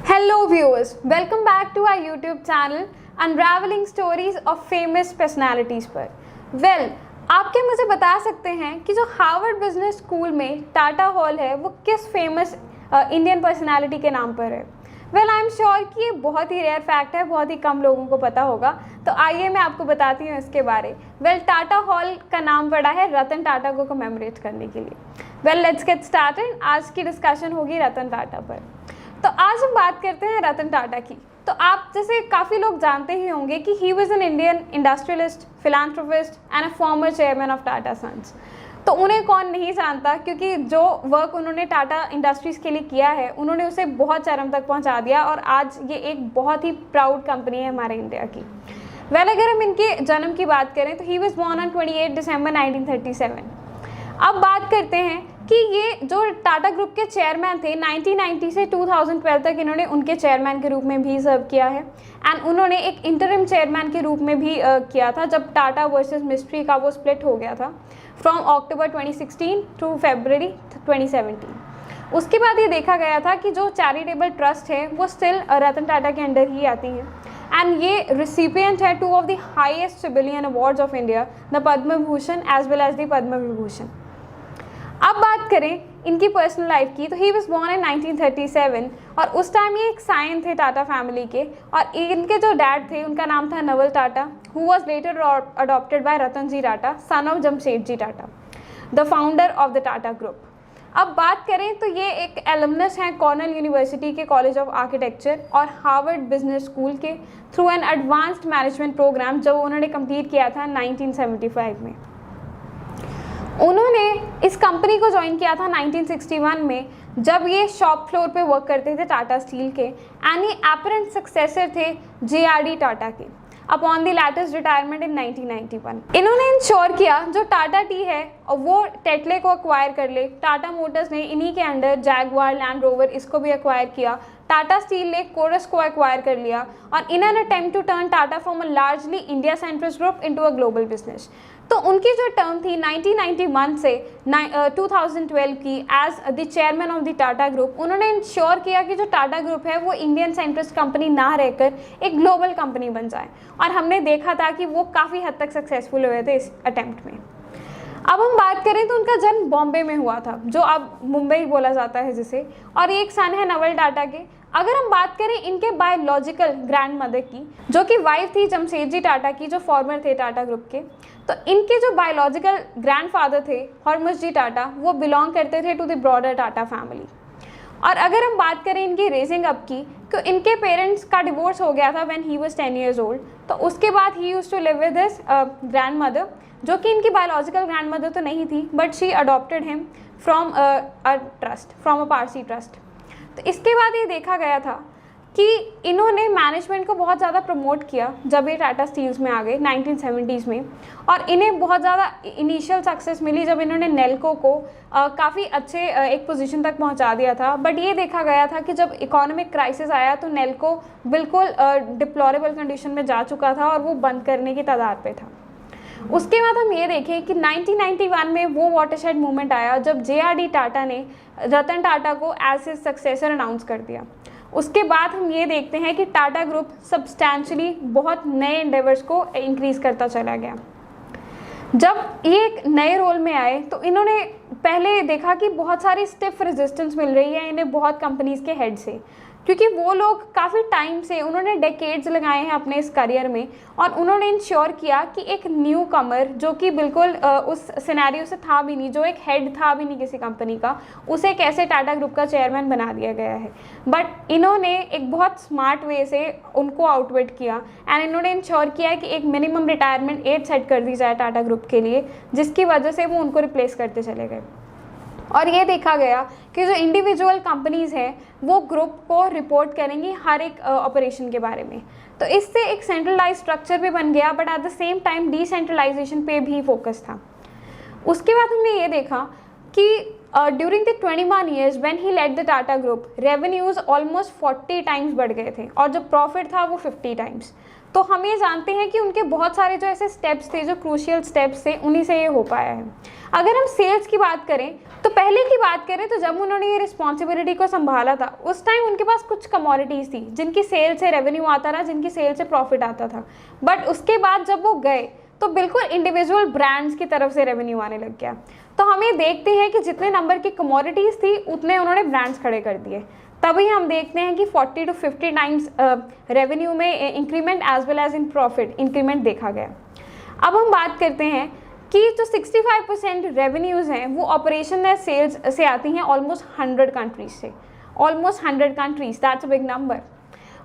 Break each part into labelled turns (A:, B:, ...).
A: Hello viewers, welcome back to our YouTube channel Unraveling Stories of Famous Personalities पर। आप क्या मुझे बता सकते हैं कि जो हार्वर्ड बिजनेस स्कूल में टाटा हॉल है वो किस फेमस इंडियन पर्सनालिटी के नाम पर है? आई एम श्योर कि ये बहुत ही रेयर फैक्ट है, बहुत ही कम लोगों को पता होगा। तो आइए मैं आपको बताती हूँ इसके बारे। टाटा हॉल का नाम पड़ा है रतन टाटा को कमेमोरेट करने के लिए। Let's get started. आज की डिस्कशन होगी रतन टाटा पर। तो आज हम बात करते हैं रतन टाटा की। तो आप जैसे काफ़ी लोग जानते ही होंगे कि he was an Indian industrialist, philanthropist and a former chairman of Tata Sons. तो उन्हें कौन नहीं जानता, क्योंकि जो वर्क उन्होंने टाटा इंडस्ट्रीज़ के लिए किया है उन्होंने उसे बहुत चरम तक पहुंचा दिया और आज ये एक बहुत ही प्राउड कंपनी है हमारे इंडिया की। अगर हम इनके जन्म की बात करें तो ही वॉज बॉर्न ऑन 28 दिसंबर 1937। अब बात करते हैं कि ये जो टाटा ग्रुप के चेयरमैन थे 1990 से 2012 तक इन्होंने उनके चेयरमैन के रूप में भी सर्व किया है एंड उन्होंने एक इंटरिम चेयरमैन के रूप में भी किया था जब टाटा वर्सेस मिस्ट्री का वो स्प्लिट हो गया था फ्रॉम अक्टूबर 2016 टू फरवरी 2017। उसके बाद ये देखा गया था कि जो चैरिटेबल ट्रस्ट है वो स्टिल रतन टाटा के अंडर ही आती हैं एंड ये रिसिपिएंट है two of the highest civilian awards of India, the Padma Bhushan as well as the Padma Vibhushan. अब बात करें इनकी पर्सनल लाइफ की तो ही वॉज बॉर्न इन 1937 और उस टाइम ये एक साइन थे टाटा फैमिली के और इनके जो डैड थे उनका नाम था Naval Tata, who was later adopted by Ratan ji Tata, son of Jamshedji Tata, the founder of the Tata group. अब बात करें तो ये एक एलुमनस हैं कॉर्नेल यूनिवर्सिटी के कॉलेज ऑफ आर्किटेक्चर और हार्वर्ड बिजनेस स्कूल के through an advanced management program जो उन्होंने कंप्लीट किया था 1975 में। उन्होंने इस कंपनी को ज्वाइन किया था 1961 में जब ये शॉप फ्लोर पे वर्क करते थे टाटा स्टील के एंड ये एपरेंट सक्सेसर थे JRD टाटा के अपॉन द लेटेस्ट रिटायरमेंट इन 1991। इन्होंने इंश्योर किया जो टाटा टी है और वो टेटले को अक्वायर कर ले। टाटा मोटर्स ने इन्हीं के अंडर जैगवार, लैंड रोवर इसको भी अक्वायर किया। टाटा स्टील ने कोरस को एक्वायर कर लिया और in an attempt to turn Tata from a largely India centric group into a global business. तो उनकी जो टर्म थी 1991 से 2012 की as the chairman of the Tata group, उन्होंने इंश्योर किया कि जो टाटा ग्रुप है वो इंडियन सेंट्रिस्ट कंपनी ना रहकर एक ग्लोबल कंपनी बन जाए और हमने देखा था कि वो काफ़ी हद तक सक्सेसफुल हुए थे इस अटेम्प्ट में। अब हम बात करें तो उनका जन्म बॉम्बे में हुआ था जो अब मुंबई बोला जाता है जिसे, और एक सन है नवल टाटा के। अगर हम बात करें इनके बायोलॉजिकल ग्रैंड मदर की जो कि वाइफ थी जमशेदजी टाटा की जो फॉर्मर थे टाटा ग्रुप के, तो इनके जो बायोलॉजिकल ग्रैंडफादर थे हरमुसजी टाटा वो बिलोंग करते थे to the broader Tata family. और अगर हम बात करें इनकी रेजिंग अप की तो इनके पेरेंट्स का डिवोर्स हो गया था when he was 10 years old। तो उसके बाद he used to live with his grandmother जो कि इनकी बायोलॉजिकल ग्रैंड मदर तो नहीं थी but she adopted him from a trust, from a Parsi trust. तो इसके बाद ये देखा गया था कि इन्होंने मैनेजमेंट को बहुत ज़्यादा प्रमोट किया जब ये टाटा स्टील्स में आ गए 1970s में, और इन्हें बहुत ज़्यादा इनिशियल सक्सेस मिली जब इन्होंने नेल्को को काफ़ी अच्छे एक पोजीशन तक पहुंचा दिया था। बट ये देखा गया था कि जब इकोनॉमिक क्राइसिस आया तो नेल्को बिल्कुल डिप्लोरेबल कंडीशन में जा चुका था और वो बंद करने की तादाद पे था। उसके बाद हम ये देखें कि 1991 में वो वाटरशेड मूवमेंट आया जब JRD टाटा ने रतन टाटा को एज हिज सक्सेसर अनाउंस कर दिया। उसके बाद हम ये देखते हैं कि टाटा ग्रुप सब्सटैंशली बहुत नए एंडेवर्स को इंक्रीज़ करता चला गया। जब ये एक नए रोल में आए तो इन्होंने पहले देखा कि बहुत सारी स्टिफ रेजिस्टेंस मिल रही है इन्हें बहुत कंपनीज़ के हेड से, क्योंकि वो लोग काफ़ी टाइम से उन्होंने डेकेड्स लगाए हैं अपने इस करियर में और उन्होंने इंश्योर किया कि एक न्यू कमर जो कि बिल्कुल उस सिनेरियो से था भी नहीं, जो एक हेड था भी नहीं किसी कंपनी का, उसे कैसे टाटा ग्रुप का चेयरमैन बना दिया गया है। बट इन्होंने एक बहुत स्मार्ट वे से उनको आउटविट किया एंड इन्होंने इंश्योर किया कि एक मिनिमम रिटायरमेंट एज सेट कर दी जाए टाटा ग्रुप के लिए, जिसकी वजह से वो उनको रिप्लेस करते चले गए। और ये देखा गया कि जो इंडिविजुअल कंपनीज़ हैं वो ग्रुप को रिपोर्ट करेंगी हर एक ऑपरेशन के बारे में। तो इससे एक सेंट्रलाइज स्ट्रक्चर भी बन गया but at the same time decentralisation पे भी फोकस था। उसके बाद हमने ये देखा कि during the 21 years when he led the Tata group revenues almost 40 times बढ़ गए थे और जो प्रॉफिट था वो 50 टाइम्स। तो हम ये जानते हैं कि उनके बहुत सारे जो ऐसे स्टेप्स थे, जो क्रूशियल स्टेप्स थे, उन्हीं से ये हो पाया है। अगर हम सेल्स की बात करें तो पहले की बात करें तो जब उन्होंने ये रिस्पॉन्सिबिलिटी को संभाला था उस टाइम उनके पास कुछ कमोडिटीज़ थी जिनकी सेल से रेवेन्यू आता था, जिनकी सेल से प्रॉफिट आता था। बट उसके बाद जब वो गए तो बिल्कुल इंडिविजुअल ब्रांड्स की तरफ से रेवेन्यू आने लग गया। तो हम ये देखते हैं कि जितने नंबर की कमोडिटीज़ थी उतने उन्होंने ब्रांड्स खड़े कर दिए। तभी हम देखते हैं कि 40 to 50 टाइम्स रेवेन्यू में increment as well as in profit increment देखा गया। अब हम बात करते हैं कि जो 65% रेवेन्यूज़ हैं वो ऑपरेशन या सेल्स से आती हैं ऑलमोस्ट 100 कंट्रीज से, almost 100 countries, that's a big number.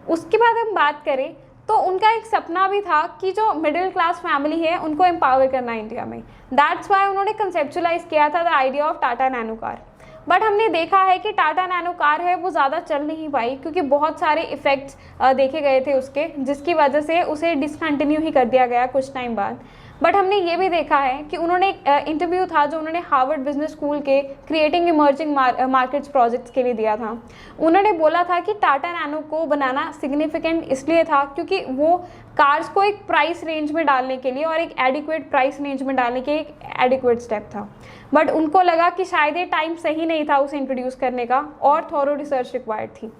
A: उसके बाद हम बात करें तो उनका एक सपना भी था कि जो मिडिल क्लास फैमिली है उनको एम्पावर करना इंडिया में। दैट्स वाई उन्होंने कंसेप्चुलाइज किया था the idea of Tata nano car. But हमने देखा है कि टाटा नैनो कार है वो ज़्यादा चल नहीं पाई क्योंकि बहुत सारे इफ़ेक्ट्स देखे गए थे उसके, जिसकी वजह से उसे डिसकंटिन्यू ही कर दिया गया कुछ टाइम बाद। बट हमने ये भी देखा है कि उन्होंने एक इंटरव्यू था जो उन्होंने हार्वर्ड बिजनेस स्कूल के क्रिएटिंग इमर्जिंग मार्केट्स प्रोजेक्ट्स के लिए दिया था। उन्होंने बोला था कि टाटा नैनो को बनाना सिग्निफिकेंट इसलिए था क्योंकि वो कार्स को एक प्राइस रेंज में डालने के लिए और एक एडिक्वेट प्राइस रेंज में डालने के एक एडिक्वेट स्टेप था। बट उनको लगा कि शायद ये टाइम सही नहीं था उसे इंट्रोड्यूस करने का और थॉरो रिसर्च रिक्वायर्ड थी।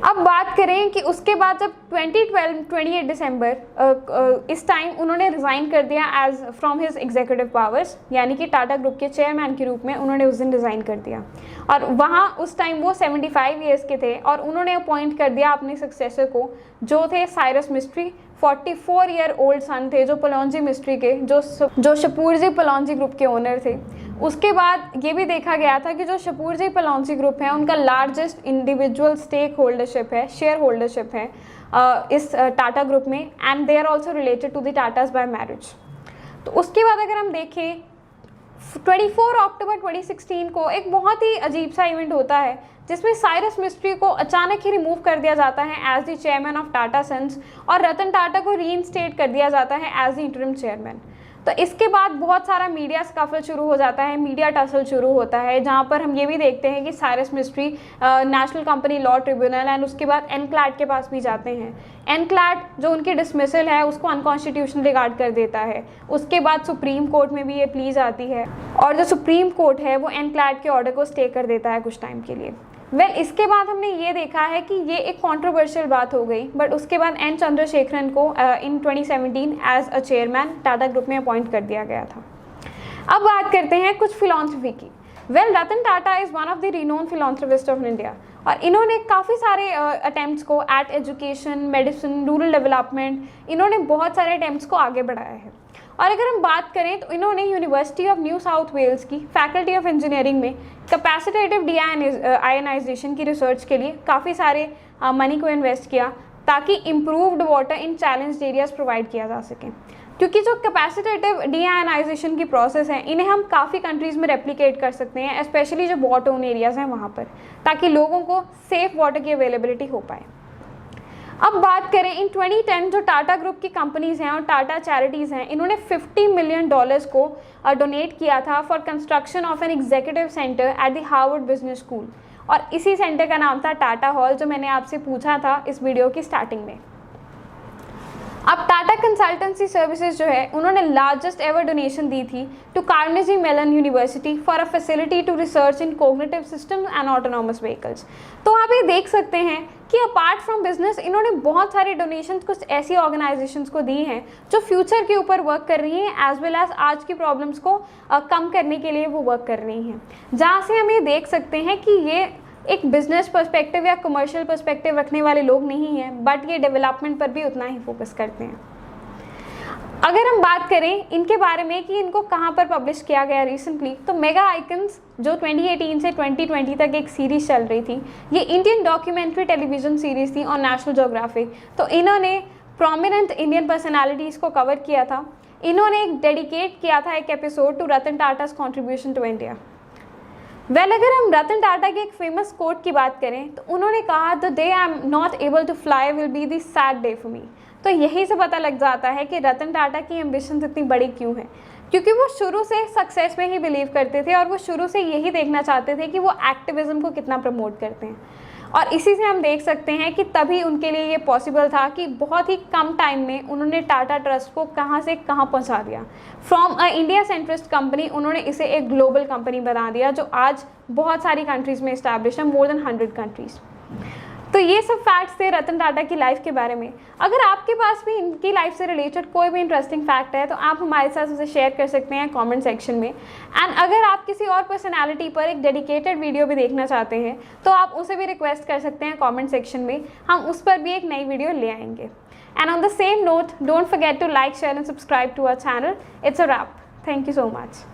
A: अब बात करें कि उसके बाद जब 2012 28 दिसंबर इस टाइम उन्होंने रिज़ाइन कर दिया as from his executive powers, यानी कि टाटा ग्रुप के चेयरमैन के रूप में उन्होंने उस दिन रिज़ाइन कर दिया। और वहाँ उस टाइम वो 75 ईयर्स के थे और उन्होंने अपॉइंट कर दिया अपने सक्सेसर को जो थे Cyrus mystery, 44 year old son थे जो पलौंजी मिस्ट्री के जो शपूरजी पलौंजी ग्रुप के ओनर थे। उसके बाद ये भी देखा गया था कि जो शपूरजी पलौंजी ग्रुप है उनका लार्जेस्ट इंडिविजुअल स्टेक होल्डरशिप है, शेयर होल्डरशिप है इस टाटा ग्रुप में, and they are also related to the Tatas by marriage. तो उसके बाद अगर हम देखें 24 अक्टूबर 2016 को एक बहुत ही अजीब सा इवेंट होता है जिसमें साइरस मिस्ट्री को अचानक ही रिमूव कर दिया जाता है as the chairman of Tata Sons और रतन टाटा को रीइंस्टेट कर दिया जाता है एज द इंटरिम चेयरमैन। तो इसके बाद बहुत सारा मीडिया स्कफल शुरू हो जाता है, मीडिया टसल शुरू होता है, जहाँ पर हम ये भी देखते हैं कि Cyrus mystery national company law tribunal and उसके बाद एनक्लैड के पास भी जाते हैं। एनक्लैड जो उनकी डिसमिसल है उसको अनकॉन्स्टिट्यूशनल रिगार्ड कर देता है। उसके बाद सुप्रीम कोर्ट में भी ये प्लीज आती है और जो सुप्रीम कोर्ट है वो एनक्लैड के ऑर्डर को स्टे कर देता है कुछ टाइम के लिए। इसके बाद हमने ये देखा है कि ये एक कंट्रोवर्शियल बात हो गई, बट उसके बाद एन चंद्रशेखरन को in 2017 as a chairman Tata group में अपॉइंट कर दिया गया था। अब बात करते हैं कुछ फिलॉन्थ्रफी की। Ratan Tata is one of the renowned philanthropists of India और इन्होंने काफ़ी सारे अटेम्प्ट्स को at education, medicine, rural development, इन्होंने बहुत सारे अटेम्प्ट्स को आगे बढ़ाया है। और अगर हम बात करें तो इन्होंने university of New South Wales की फैकल्टी ऑफ इंजीनियरिंग में कैपेसिटेटिव आयनाइजेशन की रिसर्च के लिए काफ़ी सारे मनी को इन्वेस्ट किया ताकि improved water in challenged areas provide किया जा सके। क्योंकि जो कैपेसिटेटिव डीआयनाइजेशन की प्रोसेस है इन्हें हम काफ़ी कंट्रीज़ में रेप्लिकेट कर सकते हैं, स्पेशली जो वाटर ओन एरियाज़ हैं वहाँ पर, ताकि लोगों को सेफ वाटर की अवेलेबिलिटी हो पाए। अब बात करें इन 2010 जो टाटा ग्रुप की कंपनीज़ हैं और टाटा चैरिटीज़ हैं, इन्होंने $50 मिलियन को डोनेट किया था for construction of an executive centre at the Harvard business school, और इसी सेंटर का नाम था टाटा हॉल जो मैंने आपसे पूछा था इस वीडियो की स्टार्टिंग में। अब टाटा कंसल्टेंसी सर्विसेज जो है उन्होंने लार्जेस्ट एवर डोनेशन दी थी to Carnegie Mellon university for a facility to research in cognitive systems and autonomous vehicles. तो आप ये देख सकते हैं कि अपार्ट फ्रॉम बिजनेस इन्होंने बहुत सारे डोनेशंस कुछ ऐसी ऑर्गेनाइजेशंस को दी हैं जो फ्यूचर के ऊपर वर्क कर रही हैं एज वेल एज आज की प्रॉब्लम्स को कम करने के लिए वो वर्क कर रही हैं, जहाँ से हम ये देख सकते हैं कि ये एक बिजनेस पर्सपेक्टिव या कमर्शियल पर्सपेक्टिव रखने वाले लोग नहीं हैं, बट ये डेवलपमेंट पर भी उतना ही फोकस करते हैं। अगर हम बात करें इनके बारे में कि इनको कहाँ पर पब्लिश किया गया रिसेंटली, तो मेगा आइकन्स जो 2018 से 2020 तक एक सीरीज़ चल रही थी, ये इंडियन डॉक्यूमेंट्री टेलीविज़न सीरीज़ थी ऑन नेशनल ज्योग्राफिक। तो इन्होंने प्रोमिनेंट इंडियन पर्सनालिटीज़ को कवर किया था। इन्होंने एक डेडिकेट किया था एक episode to Ratan Tata's contribution to India. अगर हम रतन टाटा के एक फेमस कोट की बात करें तो उन्होंने कहा, the day I am not able to fly will be the sad day for me. तो यही से पता लग जाता है कि रतन टाटा की एम्बिशंस इतनी बड़ी क्यों है, क्योंकि वो शुरू से सक्सेस में ही बिलीव करते थे और वो शुरू से यही देखना चाहते थे कि वो एक्टिविज्म को कितना प्रमोट करते हैं। और इसी से हम देख सकते हैं कि तभी उनके लिए ये पॉसिबल था कि बहुत ही कम टाइम में उन्होंने टाटा ट्रस्ट को कहाँ से कहाँ पहुँचा दिया। From a India centrist company उन्होंने इसे एक ग्लोबल कंपनी बना दिया जो आज बहुत सारी कंट्रीज़ में इस्टेब्लिश है, मोर देन 100 कंट्रीज़। तो ये सब फैक्ट्स थे रतन टाटा की लाइफ के बारे में। अगर आपके पास भी इनकी लाइफ से रिलेटेड कोई भी इंटरेस्टिंग फैक्ट है तो आप हमारे साथ उसे शेयर कर सकते हैं कमेंट सेक्शन में। एंड अगर आप किसी और पर्सनालिटी पर एक डेडिकेटेड वीडियो भी देखना चाहते हैं तो आप उसे भी रिक्वेस्ट कर सकते हैं कमेंट सेक्शन में, हम उस पर भी एक नई वीडियो ले आएंगे। And on the same note, don't forget to like, share and subscribe to our channel. It's a wrap. Thank you so much.